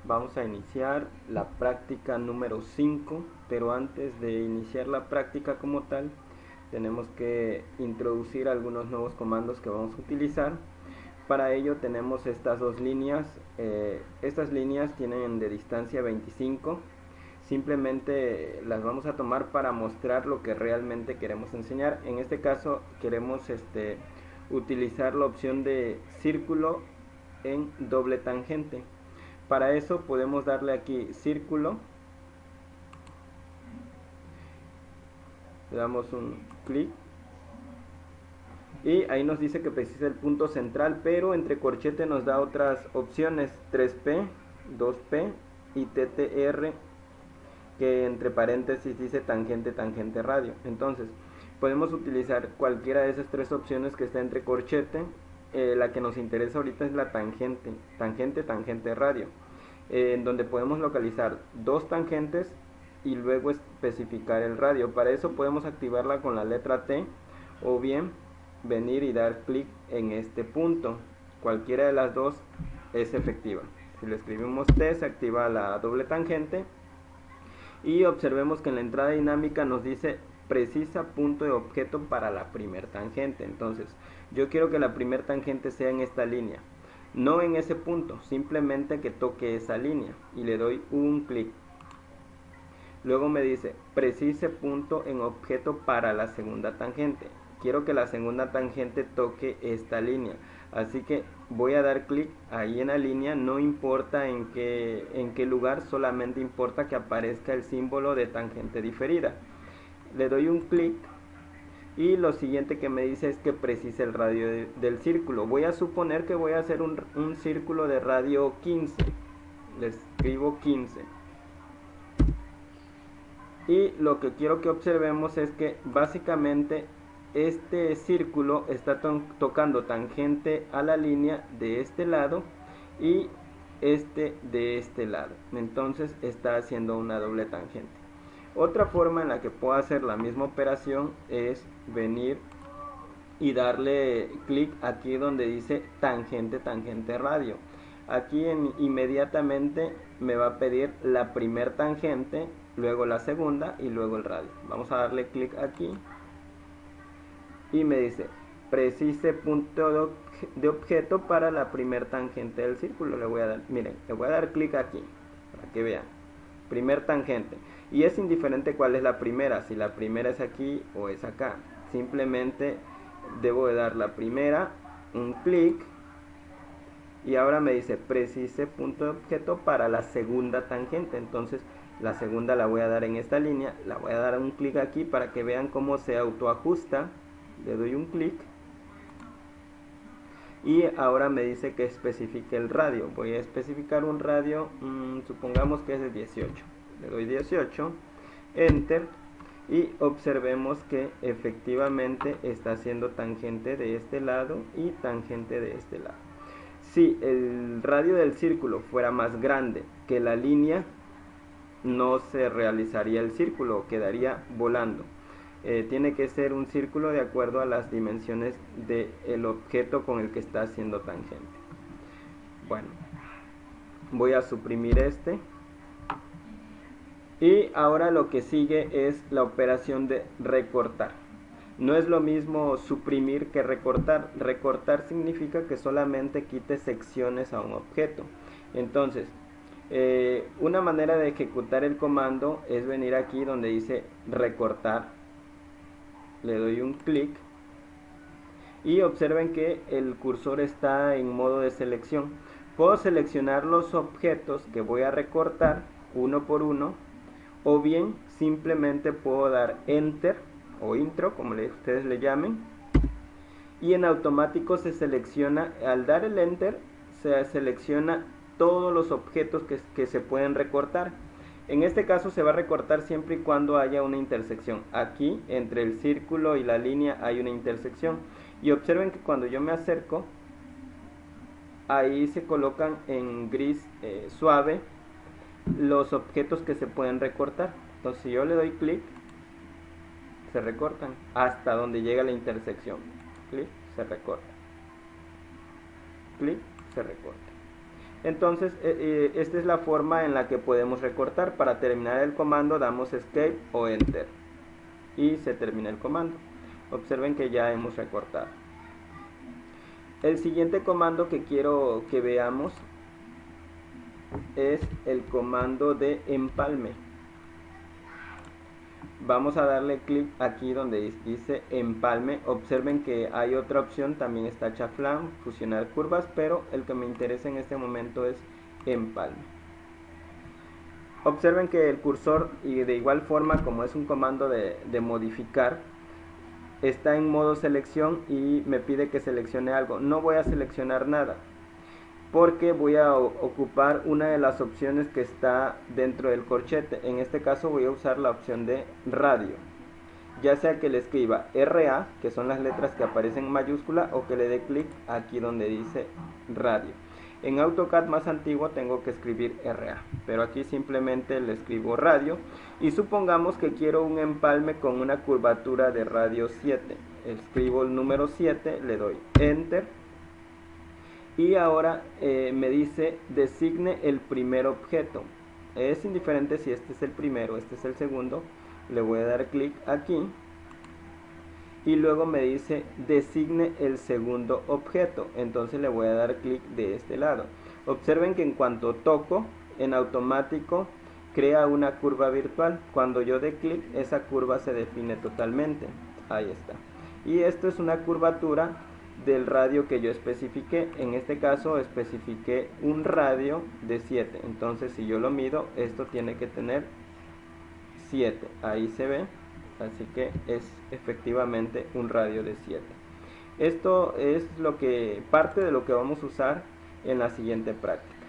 Vamos a iniciar la práctica número 5, pero antes de iniciar la práctica como tal, tenemos que introducir algunos nuevos comandos que vamos a utilizar. Para ello tenemos estas dos líneas. Estas líneas tienen de distancia 25. Simplemente las vamos a tomar para mostrar lo que realmente queremos enseñar. En este caso queremos utilizar la opción de círculo en doble tangente. Para eso podemos darle aquí círculo, le damos un clic y ahí nos dice que precisa el punto central, pero entre corchete nos da otras opciones, 3P, 2P y TTR, que entre paréntesis dice tangente, tangente, radio. Entonces podemos utilizar cualquiera de esas tres opciones que está entre corchete. La que nos interesa ahorita es la tangente, tangente, tangente, radio, en donde podemos localizar dos tangentes y luego especificar el radio. Para eso podemos activarla con la letra T o bien venir y dar clic en este punto. Cualquiera de las dos es efectiva. Si le escribimos T, se activa la doble tangente y observemos que en la entrada dinámica nos dice precisa punto de objeto para la primer tangente. Entonces yo quiero que la primer tangente sea en esta línea, no en ese punto, simplemente que toque esa línea y le doy un clic. Luego me dice precise punto en objeto para la segunda tangente. Quiero que la segunda tangente toque esta línea, así que voy a dar clic ahí en la línea. No importa en qué lugar, solamente importa que aparezca el símbolo de tangente diferida. Le doy un clic y lo siguiente que me dice es que precise el radio del círculo. Voy a suponer que voy a hacer un círculo de radio 15. Le escribo 15. Y lo que quiero que observemos es que básicamente este círculo está tocando tangente a la línea de este lado y de este lado. Entonces está haciendo una doble tangente. Otra forma en la que puedo hacer la misma operación es venir y darle clic aquí donde dice tangente, tangente, radio. Aquí inmediatamente me va a pedir la primer tangente, luego la segunda y luego el radio. Vamos a darle clic aquí y me dice precise punto de objeto para la primer tangente del círculo. Le voy a dar, miren, le voy a dar clic aquí para que vean, primer tangente, y es indiferente cuál es la primera, si la primera es aquí o es acá. Simplemente debo de dar la primera, un clic, y ahora me dice precise punto de objeto para la segunda tangente. Entonces la segunda la voy a dar en esta línea, la voy a dar un clic aquí para que vean cómo se autoajusta. Le doy un clic y ahora me dice que especifique el radio. Voy a especificar un radio, supongamos que es de 18. Le doy 18, enter, y observemos que efectivamente está haciendo tangente de este lado y tangente de este lado. Si el radio del círculo fuera más grande que la línea, no se realizaría el círculo, quedaría volando. Tiene que ser un círculo de acuerdo a las dimensiones del objeto con el que está haciendo tangente. Bueno, voy a suprimir este. Y ahora lo que sigue es la operación de recortar. No es lo mismo suprimir que recortar. Recortar significa que solamente quite secciones a un objeto. Entonces, una manera de ejecutar el comando es venir aquí donde dice recortar. Le doy un clic y observen que el cursor está en modo de selección. Puedo seleccionar los objetos que voy a recortar uno por uno, o bien simplemente puedo dar enter o intro, como ustedes le llamen, y en automático se selecciona. Al dar el enter se selecciona todos los objetos que se pueden recortar. En este caso se va a recortar siempre y cuando haya una intersección. Aquí entre el círculo y la línea hay una intersección, y observen que cuando yo me acerco, ahí se colocan en gris suave los objetos que se pueden recortar. Entonces si yo le doy clic, se recortan hasta donde llega la intersección. Clic, se recorta. Clic, se recorta. Entonces esta es la forma en la que podemos recortar. Para terminar el comando damos escape o enter y se termina el comando. Observen que ya hemos recortado. El siguiente comando que quiero que veamos es el comando de empalme. Vamos a darle clic aquí donde dice empalme. Observen que hay otra opción, también está chaflán, fusionar curvas, pero el que me interesa en este momento es empalme. Observen que el cursor, y de igual forma como es un comando de modificar, está en modo selección y me pide que seleccione algo. No voy a seleccionar nada porque voy a ocupar una de las opciones que está dentro del corchete. En este caso voy a usar la opción de radio, ya sea que le escriba RA, que son las letras que aparecen en mayúscula, o que le dé clic aquí donde dice radio. En AutoCAD más antiguo tengo que escribir RA, pero aquí simplemente le escribo radio y supongamos que quiero un empalme con una curvatura de radio 7. Escribo el número 7, le doy enter y ahora me dice designe el primer objeto. Es indiferente si este es el primero o este es el segundo. Le voy a dar clic aquí y luego me dice designe el segundo objeto. Entonces le voy a dar clic de este lado. Observen que en cuanto toco, en automático crea una curva virtual. Cuando yo dé clic, esa curva se define totalmente. Ahí está. Y esto es una curvatura del radio que yo especifiqué. En este caso especifiqué un radio de 7. Entonces si yo lo mido, esto tiene que tener 7. Ahí se ve. Así que es efectivamente un radio de 7. Esto es parte de lo que vamos a usar en la siguiente práctica.